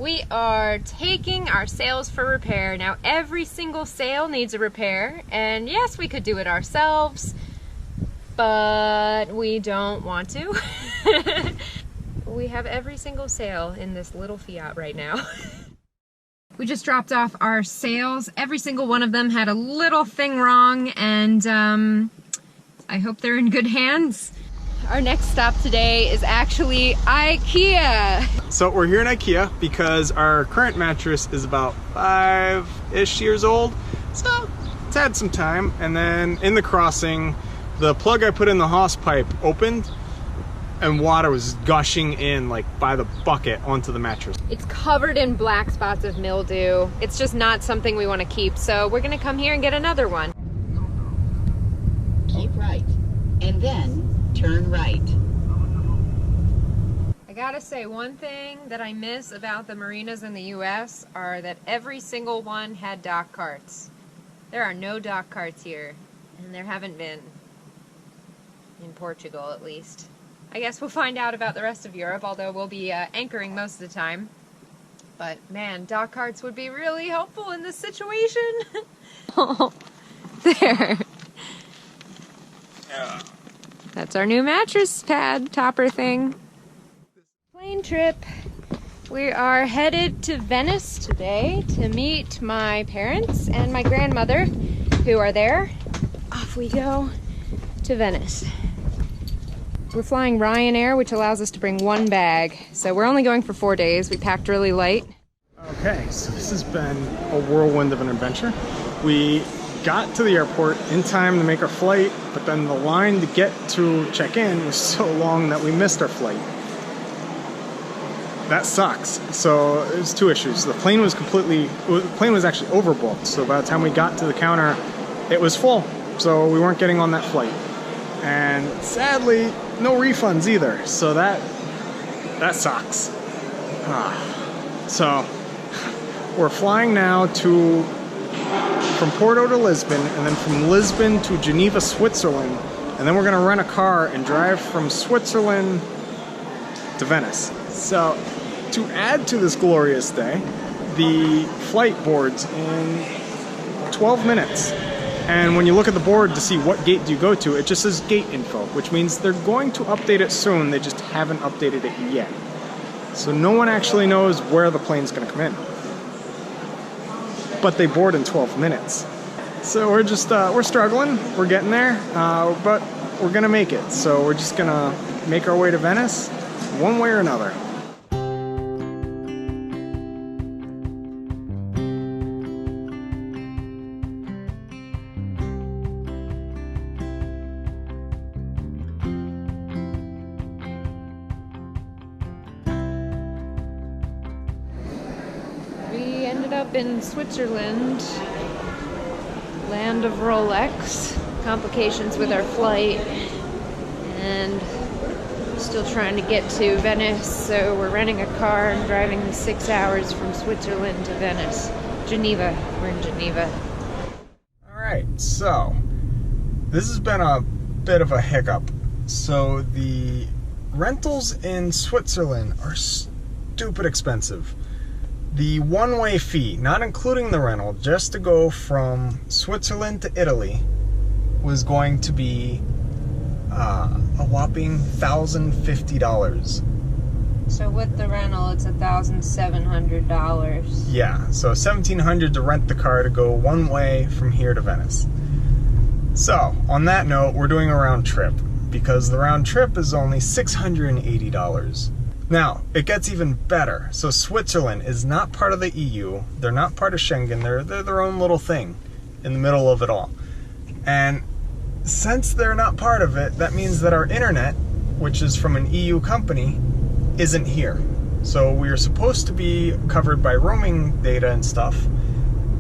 We are taking our sails for repair. Now every single sail needs a repair, and yes, we could do it ourselves, but we don't want to. We have every single sail in this little Fiat right now. We just dropped off our sails. Every single one of them had a little thing wrong, and I hope they're in good hands. Our next stop today is actually IKEA. So we're here in IKEA because our current mattress is about 5-ish years old. So it's had some time. And then in the crossing, the plug I put in the hose pipe opened and water was gushing in like by the bucket onto the mattress. It's covered in black spots of mildew. It's just not something we want to keep. So we're gonna come here and get another one. Keep right and then turn right. I gotta say, one thing that I miss about the marinas in the US are that every single one had dock carts. There are no dock carts here, and there haven't been. In Portugal, at least. I guess we'll find out about the rest of Europe, although we'll be anchoring most of the time. But man, dock carts would be really helpful in this situation. Oh, there. Yeah. That's our new mattress pad topper thing. Plane trip. We are headed to Venice today to meet my parents and my grandmother who are there. Off we go to Venice. We're flying Ryanair, which allows us to bring one bag. So we're only going for 4 days. We packed really light. Okay, so this has been a whirlwind of an adventure. We got to the airport in time to make our flight, but then the line to get to check in was so long that we missed our flight. That sucks. So there's two issues. The plane was actually overbooked. So by the time we got to the counter, it was full. So we weren't getting on that flight. And sadly, no refunds either. So that sucks. So we're flying now from Porto to Lisbon, and then from Lisbon to Geneva, Switzerland, and then we're gonna rent a car and drive from Switzerland to Venice. So to add to this glorious day, the flight boards in 12 minutes. And when you look at the board to see what gate do you go to, it just says gate info, which means they're going to update it soon, they just haven't updated it yet. So no one actually knows where the plane's gonna come in. But they board in 12 minutes. So we're just, we're struggling, we're getting there, but we're gonna make it. So we're just gonna make our way to Venice, one way or another. We ended up in Switzerland, land of Rolex. Complications with our flight, and still trying to get to Venice, so we're renting a car and driving the 6 hours from Switzerland to Venice. Geneva, we're in Geneva. Alright, so this has been a bit of a hiccup. So the rentals in Switzerland are stupid expensive. The one-way fee, not including the rental, just to go from Switzerland to Italy was going to be a whopping $1,050. So with the rental, it's $1,700. Yeah, so $1,700 to rent the car to go one way from here to Venice. So, on that note, we're doing a round trip because the round trip is only $680. Now, it gets even better. So Switzerland is not part of the EU. They're not part of Schengen. They're their own little thing in the middle of it all. And since they're not part of it, that means that our internet, which is from an EU company, isn't here. So we are supposed to be covered by roaming data and stuff.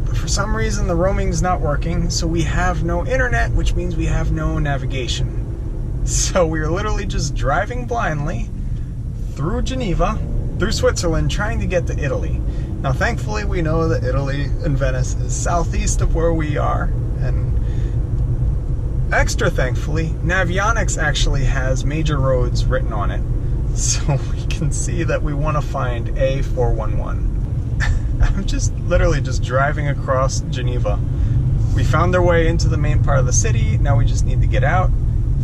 But for some reason, the roaming's not working. So we have no internet, which means we have no navigation. So we're literally just driving blindly through Geneva, through Switzerland, trying to get to Italy. Now, thankfully, we know that Italy and Venice is southeast of where we are, and extra thankfully, Navionics actually has major roads written on it. so we can see that we want to find A411. I'm just literally just driving across Geneva. We found our way into the main part of the city. Now we just need to get out,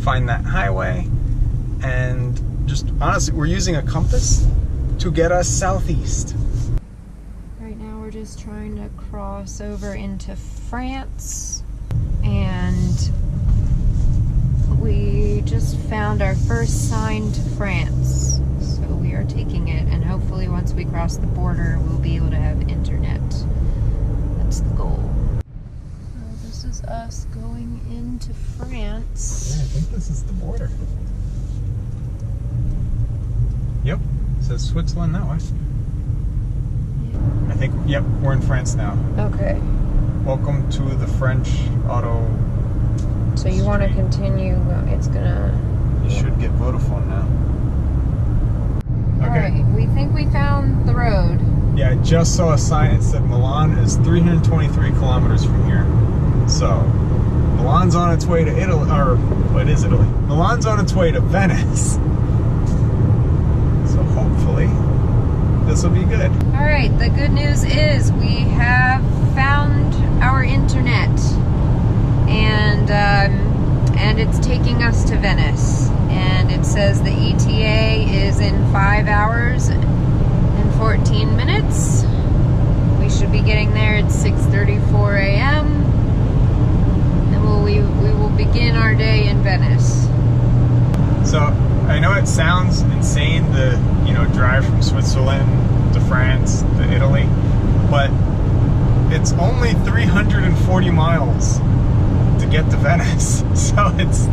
find that highway, and just honestly, we're using a compass to get us southeast. Right now we're just trying to cross over into France, and we just found our first sign to France. So we are taking it, and hopefully once we cross the border, we'll be able to have internet. That's the goal. This is us going into France. Yeah, I think this is the border. Yep, it says Switzerland that way. I think, yep, we're in France now. Okay. Welcome to the French auto. So you want to continue, it's gonna... You should get Vodafone now. Okay. Alright, we think we found the road. Yeah, I just saw a sign that said Milan is 323 kilometers from here. So, Milan's on its way to Italy, or, what is Italy? Milan's on its way to Venice. So hopefully, this will be good. Alright, the good news is we have found our internet. And it's taking us to Venice. And it says the ETA is in 5 hours and 14 minutes. We should be getting there at 6:34 a.m. And we will begin our day in Venice. So, I know it sounds insane to, drive from Switzerland to France to Italy, but it's only 340 miles to get to Venice. So it's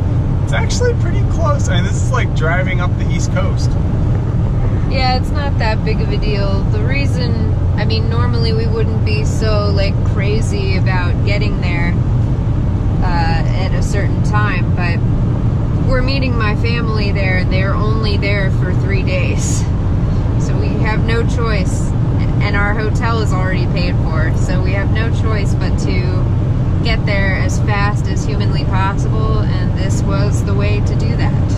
actually pretty close. I mean, this is like driving up the East Coast. Yeah, it's not that big of a deal. The reason, I mean, normally we wouldn't be so like crazy about getting there at a certain time, but we're meeting my family there, and they're only there for 3 days. So we have no choice, and our hotel is already paid for, so we have no choice but to get there as fast as humanly possible, and this was the way to do that.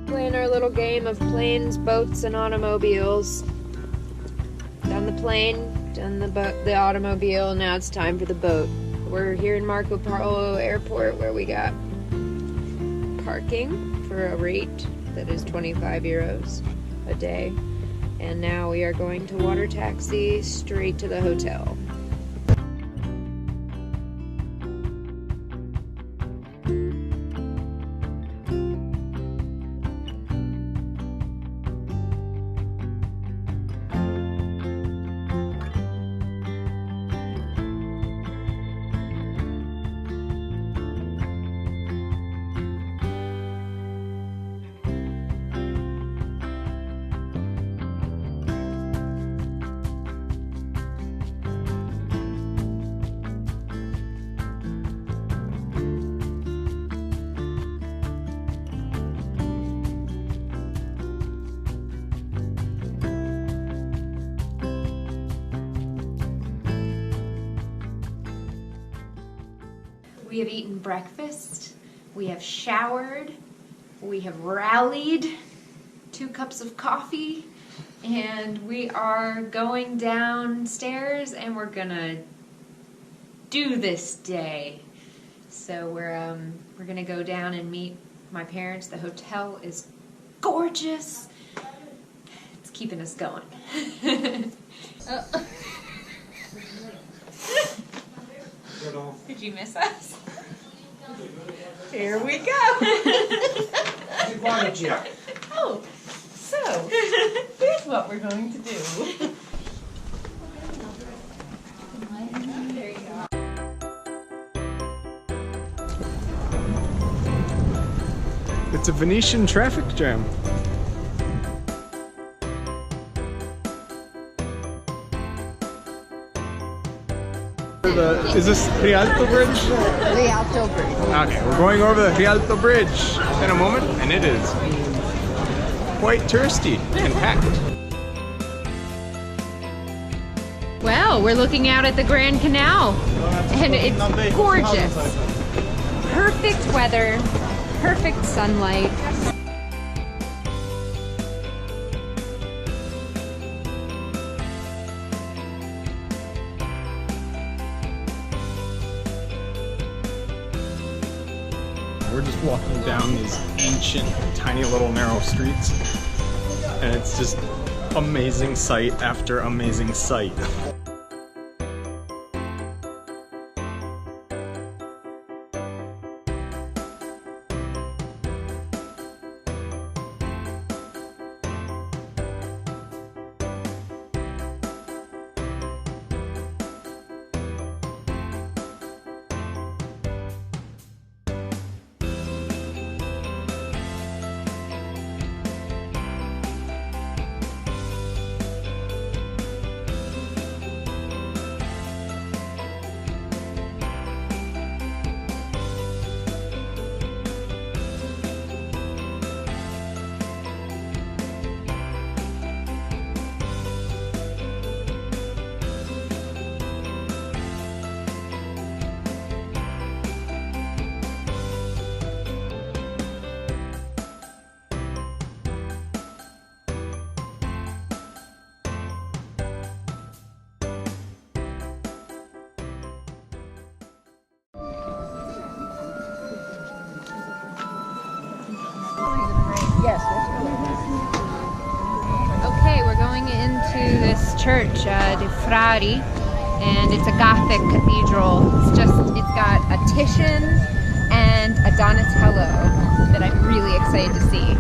Playing our little game of planes, boats, and automobiles. Done the plane, done the automobile, now it's time for the boat. We're here in Marco Polo Airport, where we got parking for a rate that is 25 euros a day, and now we are going to water taxi straight to the hotel. We have eaten breakfast, we have showered, we have rallied, 2 cups of coffee, and we are going downstairs and we're gonna do this day. So we're gonna go down and meet my parents. The hotel is gorgeous. It's keeping us going. Did you miss us? Here we go. Oh, so here's what we're going to do. There you go. It's a Venetian traffic jam. Is this Rialto Bridge? Rialto Bridge. Okay, we're going over the Rialto Bridge in a moment, and it is quite touristy and packed. Well, Wow, we're looking out at the Grand Canal, and it's gorgeous. Perfect weather, perfect sunlight. We're just walking down these ancient, tiny little narrow streets, and it's just amazing sight after amazing sight. Okay, we're going into this church, De Frari, and it's a Gothic cathedral. It's got a Titian and a Donatello that I'm really excited to see.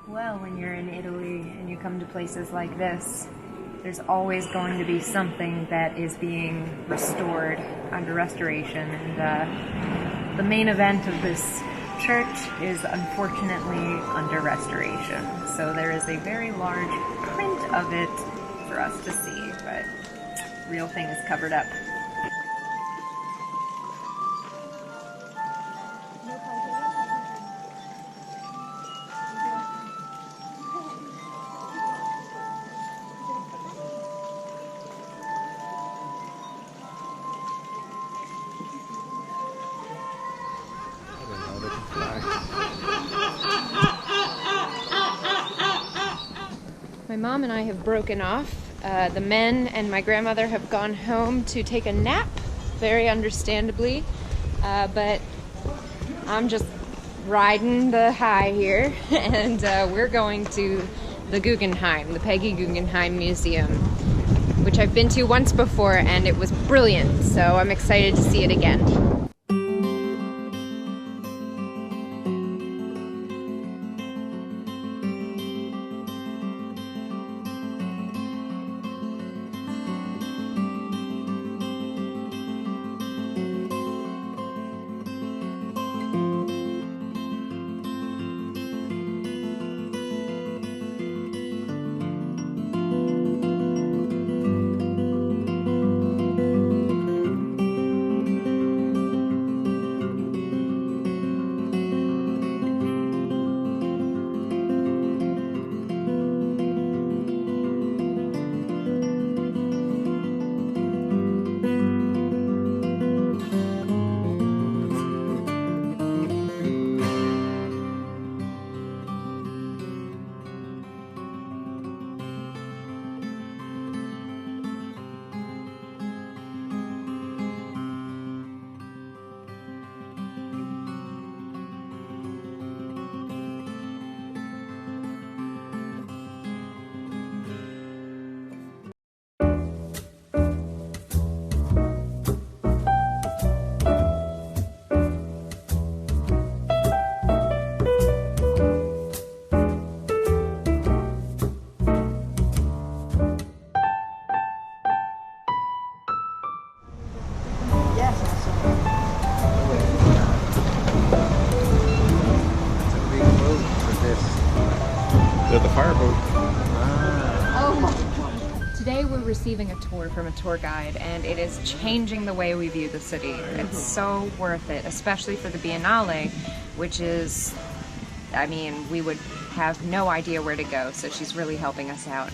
Well, when you're in Italy and you come to places like this, there's always going to be something that is being restored under restoration, and the main event of this church is unfortunately under restoration. So there is a very large print of it for us to see, but the real thing is covered up. My mom and I have broken off. The men and my grandmother have gone home to take a nap, very understandably, but I'm just riding the high here, and we're going to the Guggenheim, the Peggy Guggenheim Museum, which I've been to once before, and it was brilliant, so I'm excited to see it again. They're the fireboat. Oh my God. Today we're receiving a tour from a tour guide, and it is changing the way we view the city. It's so worth it, especially for the Biennale, which is, I mean, we would have no idea where to go, so she's really helping us out.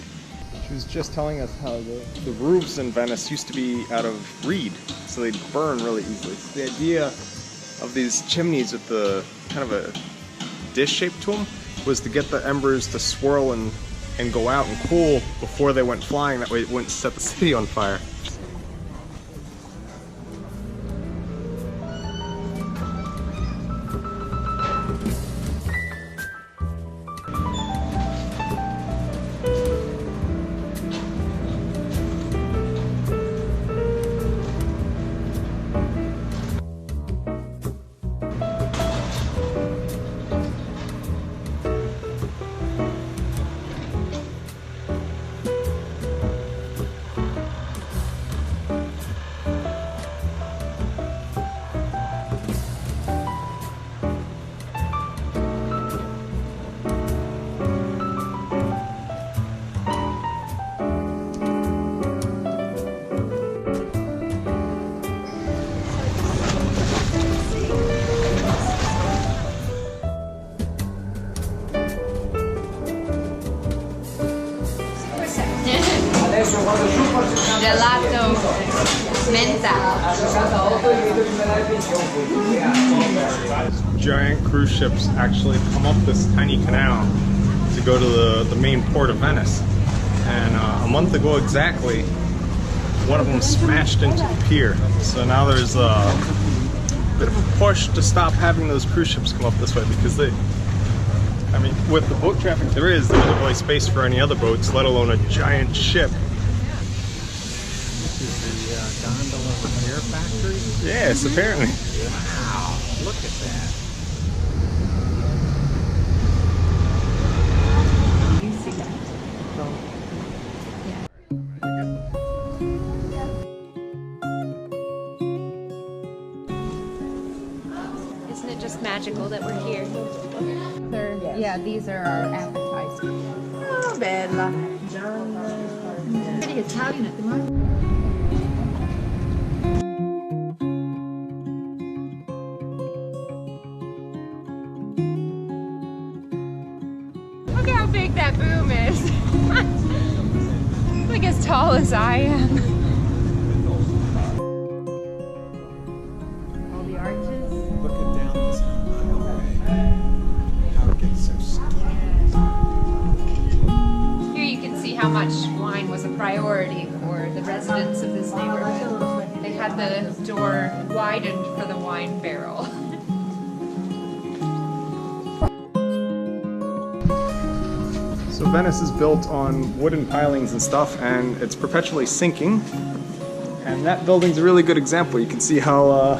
She was just telling us how the roofs in Venice used to be out of reed, so they'd burn really easily. So the idea of these chimneys with the kind of a dish shape to them was to get the embers to swirl and go out and cool before they went flying. That way it wouldn't set the city on fire. Gelato menta. Giant cruise ships actually come up this tiny canal to go to the main port of Venice. And a month ago exactly, one of them smashed into the pier. So now there's a bit of a push to stop having those cruise ships come up this way, because I mean, with the boat traffic there isn't really space for any other boats, let alone a giant ship. Gondola repair factory? Yes, apparently. Wow, look at that. You see that? Isn't it just magical that we're here? Yeah, these are our appetizers. Oh, bella. Pretty Italian at the moment. Look how big that boom is. It's like as tall as I am. All the arches. Looking down this highway, how it gets so skinny. Here you can see how much wine was a priority for the residents of this neighborhood. They had the door widened for the wine barrel. So Venice is built on wooden pilings and stuff, and it's perpetually sinking. And that building's a really good example. You can see how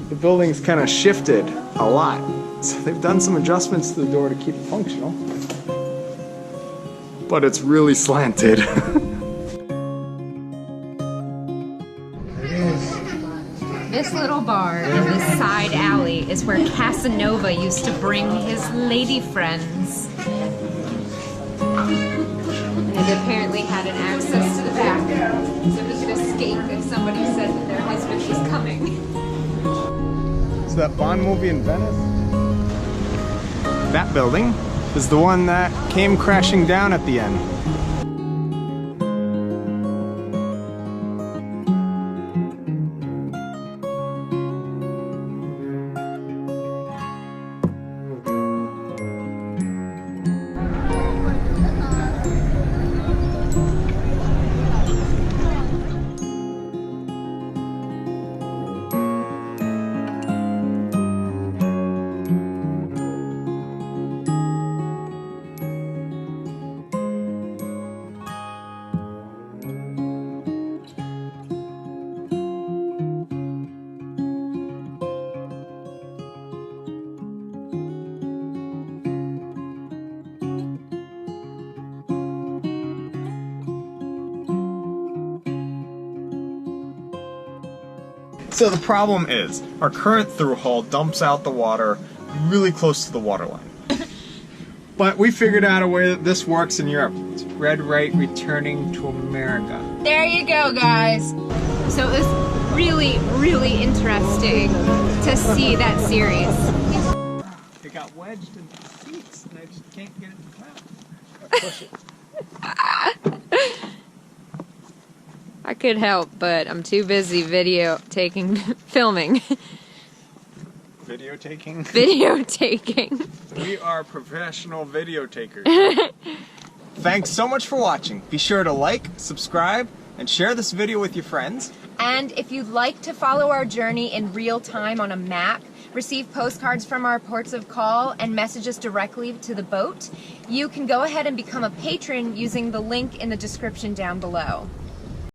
the building's kind of shifted a lot. So they've done some adjustments to the door to keep it functional. But it's really slanted. This little bar in this side alley is where Casanova used to bring his lady friends. And it apparently had an access to the back, so he could escape if somebody said that their husband was coming. So that Bond movie in Venice? That building is the one that came crashing down at the end. So the problem is, our current through hull dumps out the water really close to the water line. But we figured out a way that this works in Europe. It's Red Right returning to America. There you go, guys. So it was really, really interesting to see that series. It got wedged in the seats and I just can't get it to come out. I push it. I could help, but I'm too busy filming. Video taking? Video taking. We are professional video takers. Thanks so much for watching. Be sure to like, subscribe, and share this video with your friends. And if you'd like to follow our journey in real time on a map, receive postcards from our ports of call, and message us directly to the boat, you can go ahead and become a patron using the link in the description down below.